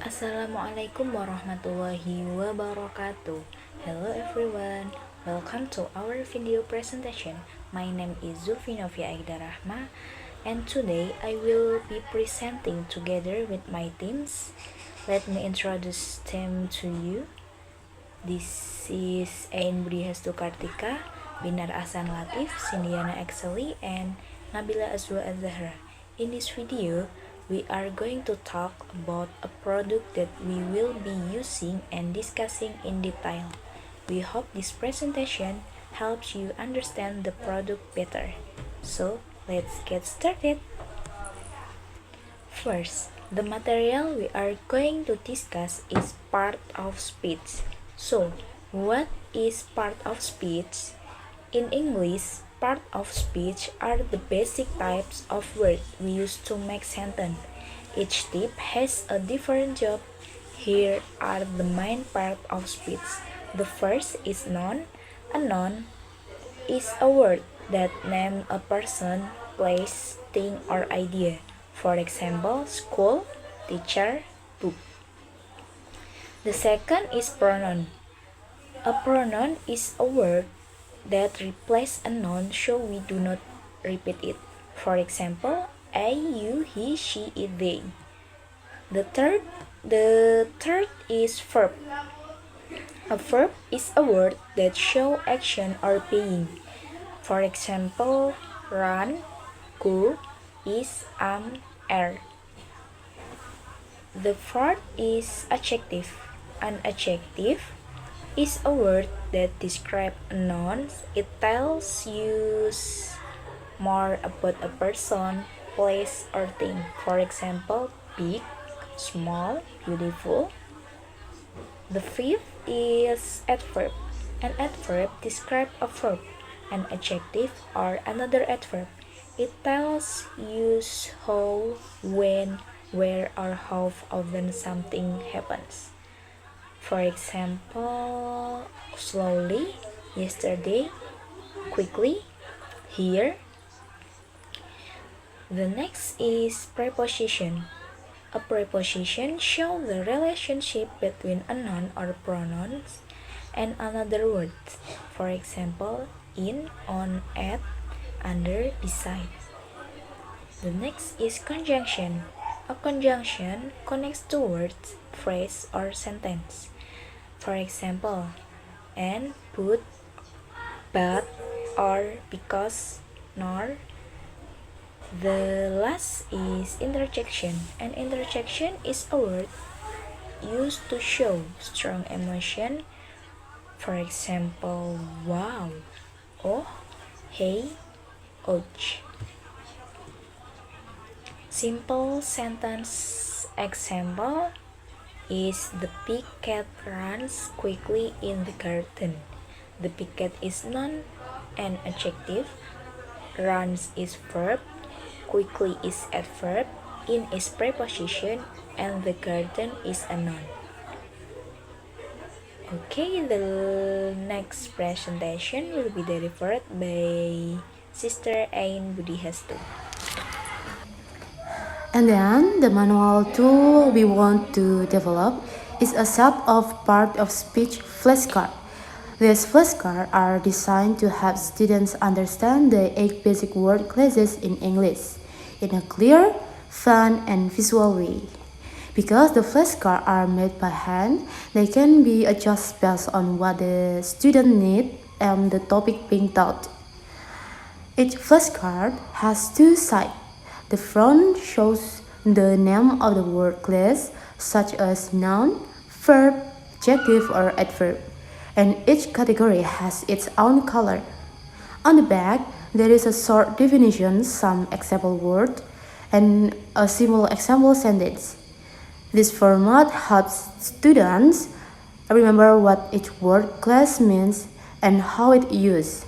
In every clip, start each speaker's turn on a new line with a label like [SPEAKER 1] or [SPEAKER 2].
[SPEAKER 1] Assalamualaikum warahmatullahi wabarakatuh. Hello everyone, welcome to our video presentation. My name is Zulfi Novia Aida Rahma, and today I will be presenting together with my teams. Let me introduce them to you. This is Ain Budi Hastu Kartika, Binar Asan Latif, Sindiana Exceli, and Nabila Azwa Azahra. In this video, we are going to talk about a product that we will be using and discussing in detail. We hope this presentation helps you understand the product better. So, let's get started. First, the material we are going to discuss is part of speech. So, what is part of speech? In English, part of speech are the basic types of words we use to make sentence. Each type has a different job. Here are the main part of speech. The first is noun. A noun is a word that names a person, place, thing, or idea. For example, school, teacher, book. The second is pronoun. A pronoun is a word that replaces a noun so we do not repeat it. For example, I, you, he, she, it, they. The third is verb. A verb is a word that shows action or being. For example, run, go, is, are. The fourth is adjective. An adjective is a word that describes a noun. It tells you more about a person, place, or thing. For example, big, small, beautiful. The fifth is adverb. An adverb describes a verb, an adjective, or another adverb. It tells you how, when, where, or how often something happens. For example, slowly, yesterday, quickly, here. The next is preposition. A preposition shows the relationship between a noun or pronouns and another word. For example, in, on, at, under, beside. The next is conjunction. A conjunction connects two words, phrase, or sentence. For example, and, but, or, because, nor. The last is interjection. An interjection is a word used to show strong emotion. For example, wow, oh, hey, ouch. Simple sentence example is the big cat runs quickly in the garden. The big cat is noun and adjective. Runs is verb. Quickly is adverb. In is preposition. And the garden is a noun. Okay, the next presentation will be delivered by Sister Ain Budi Hastu.
[SPEAKER 2] And then the manual tool we want to develop is a set of part of speech flashcards. These flashcards are designed to help students understand the 8 basic word classes in English in a clear, fun, and visual way. Because the flashcards are made by hand, they can be adjusted based on what the student needs and the topic being taught. Each flashcard has two sides. The front shows the name of the word class, such as noun, verb, adjective, or adverb, and each category has its own color. On the back, there is a short definition, some example word, and a simple example sentence. This format helps students remember what each word class means and how it used.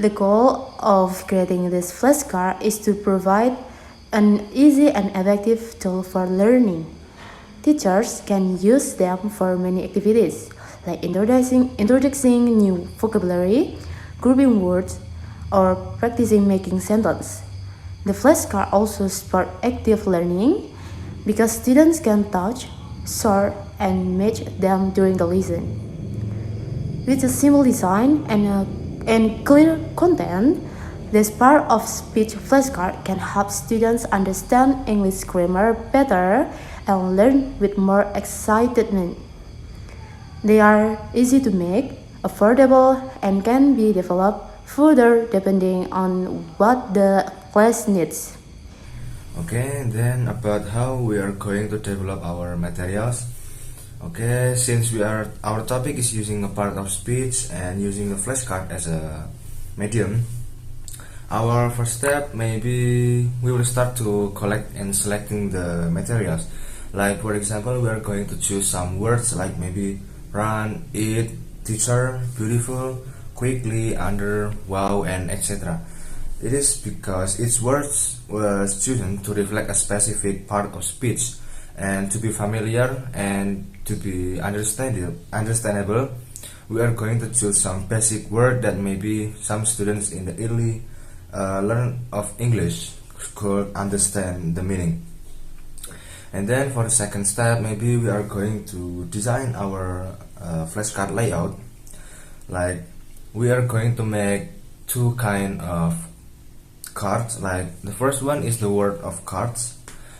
[SPEAKER 2] The goal of creating this flashcard is to provide an easy and effective tool for learning. Teachers can use them for many activities, like introducing new vocabulary, grouping words, or practicing making sentences. The flashcard also support active learning because students can touch, sort, and match them during the lesson. With a simple design and clear content, this part of speech flashcard can help students understand English grammar better and learn with more excitement. They are easy to make, affordable, and can be developed further depending on what the class needs.
[SPEAKER 3] Okay, then about how we are going to develop our materials. Okay, since our topic is using a part of speech and using a flashcard as a medium, our first step maybe we will start to collect and selecting the materials. Like for example, we are going to choose some words like maybe run, eat, teacher, beautiful, quickly, under, wow, and etc. It is because each words student to reflect a specific part of speech and to be familiar and to be understandable. We are going to choose some basic word that maybe some students in the early learn of English could understand the meaning. And then for the second step, maybe we are going to design our flashcard layout. Like we are going to make two kind of cards. Like the first one is the word of cards.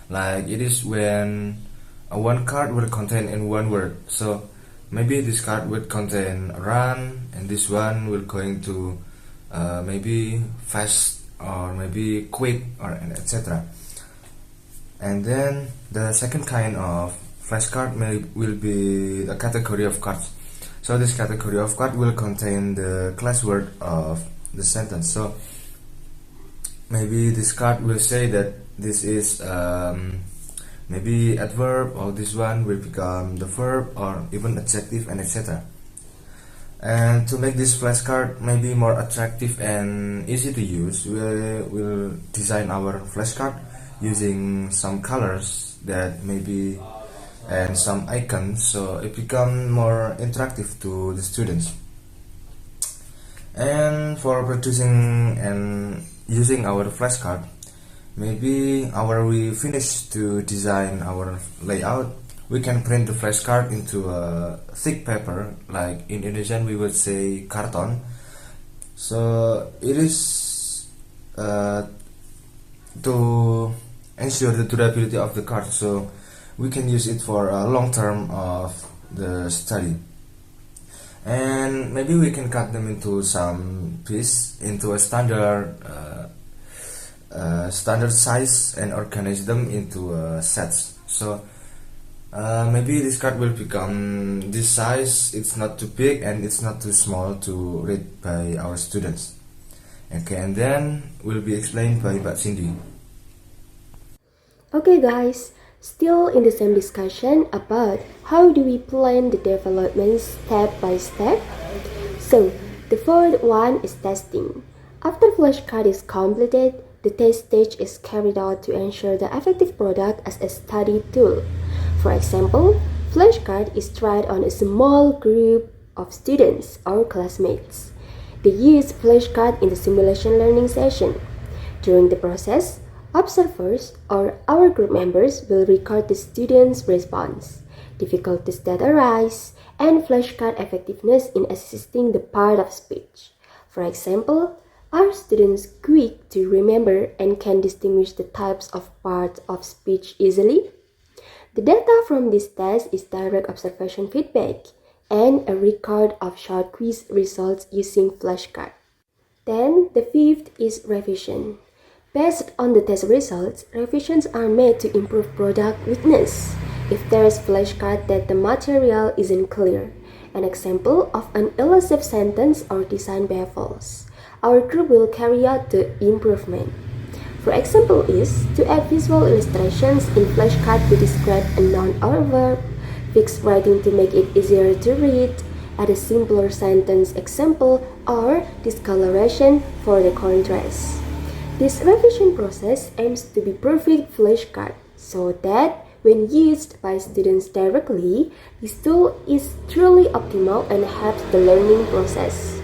[SPEAKER 3] Like it is when one card will contain in one word. So maybe this card would contain run, and this one will going to maybe fast or maybe quick or etc. And then the second kind of flashcard will be the category of cards. So this category of card will contain the class word of the sentence. So maybe this card will say that this is maybe adverb, or this one will become the verb or even adjective and etc. And to make this flashcard maybe more attractive and easy to use, we will design our flashcard using some colors that maybe and some icons, so it become more interactive to the students. And for producing and using our flashcard, maybe after we finish to design our layout, we can print the flashcard into a thick paper, like in Indonesian we would say karton. So it is to ensure the durability of the card, so we can use it for a long term of the study. And maybe we can cut them into some piece into a standard size and organize them into sets. So maybe this card will become this size. It's not too big and it's not too small to read by our students. Okay, and then will be explained by Mbak Cindy.
[SPEAKER 4] Okay guys, still in the same discussion about how do we plan the development step by step. So the third one is testing. After flashcard is completed, the test stage is carried out to ensure the effective product as a study tool. For example, flashcard is tried on a small group of students or classmates. They use flashcard in the simulation learning session. During the process, observers or our group members will record the students' response, difficulties that arise, and flashcard effectiveness in assisting the part of speech. For example, are students quick to remember and can distinguish the types of parts of speech easily? The data from this test is direct observation feedback and a record of short quiz results using flashcard. Then the fifth is revision. Based on the test results, revisions are made to improve product witness. If there is flashcard that the material isn't clear, an example of an elusive sentence or design baffles, our group will carry out the improvement. For example is to add visual illustrations in flashcard to describe a noun or verb, fix writing to make it easier to read, add a simpler sentence example, or discoloration for the contrast. This revision process aims to be perfect flashcard so that when used by students directly, this tool is truly optimal and helps the learning process.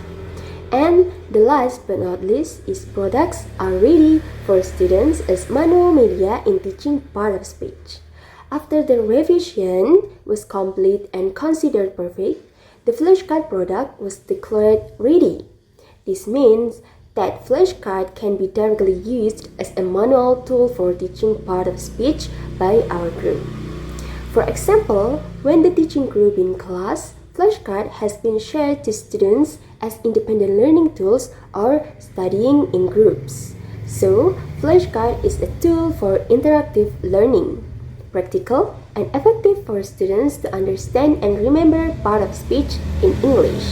[SPEAKER 4] And the last but not least is products are ready for students as manual media in teaching part of speech. After the revision was complete and considered perfect, the flashcard product was declared ready. This means that flashcard can be directly used as a manual tool for teaching part of speech by our group. For example, when the teaching group in class, flashcard has been shared to students as independent learning tools or studying in groups. So, flashcard is a tool for interactive learning, practical and effective for students to understand and remember part of speech in English.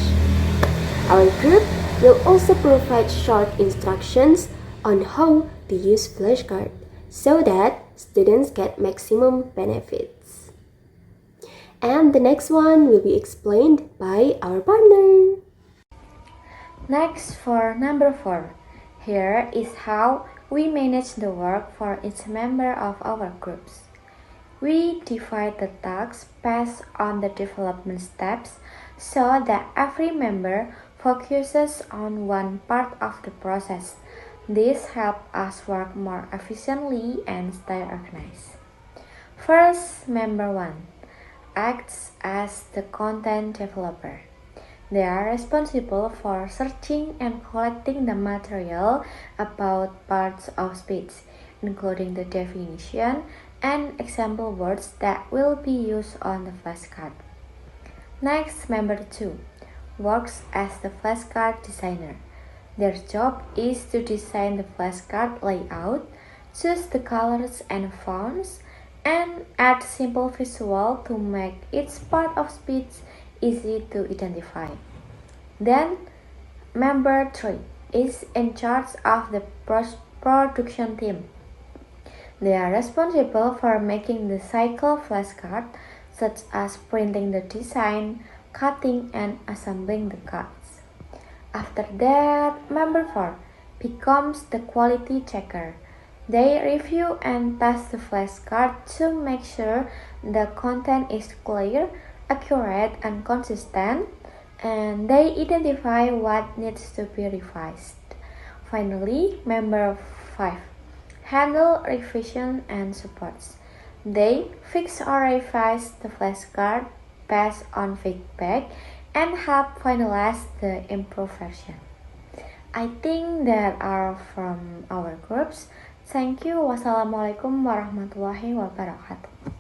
[SPEAKER 4] Our group will also provide short instructions on how to use flashcard so that students get maximum benefits. And the next one will be explained by our partner.
[SPEAKER 1] Next, for number 4. Here is how we manage the work for each member of our groups. We divide the tasks based on the development steps so that every member focuses on one part of the process. This helps us work more efficiently and stay organized. First, member 1 acts as the content developer. They are responsible for searching and collecting the material about parts of speech, including the definition and example words that will be used on the flashcard. Next, member 2 works as the flashcard designer. Their job is to design the flashcard layout, choose the colors and fonts, and add simple visual to make each part of speech easy to identify. Then, member 3 is in charge of the production team. They are responsible for making the cycle flashcard, such as printing the design, cutting, and assembling the cards. After that, member 4 becomes the quality checker. They review and test the flashcard to make sure the content is clear, accurate, and consistent, and they identify what needs to be revised. Finally, member 5 handle revision and supports. They fix or revise the flashcard based on feedback and help finalize the improved version. I think that are from our groups. Thank you. Wassalamualaikum warahmatullahi wabarakatuh.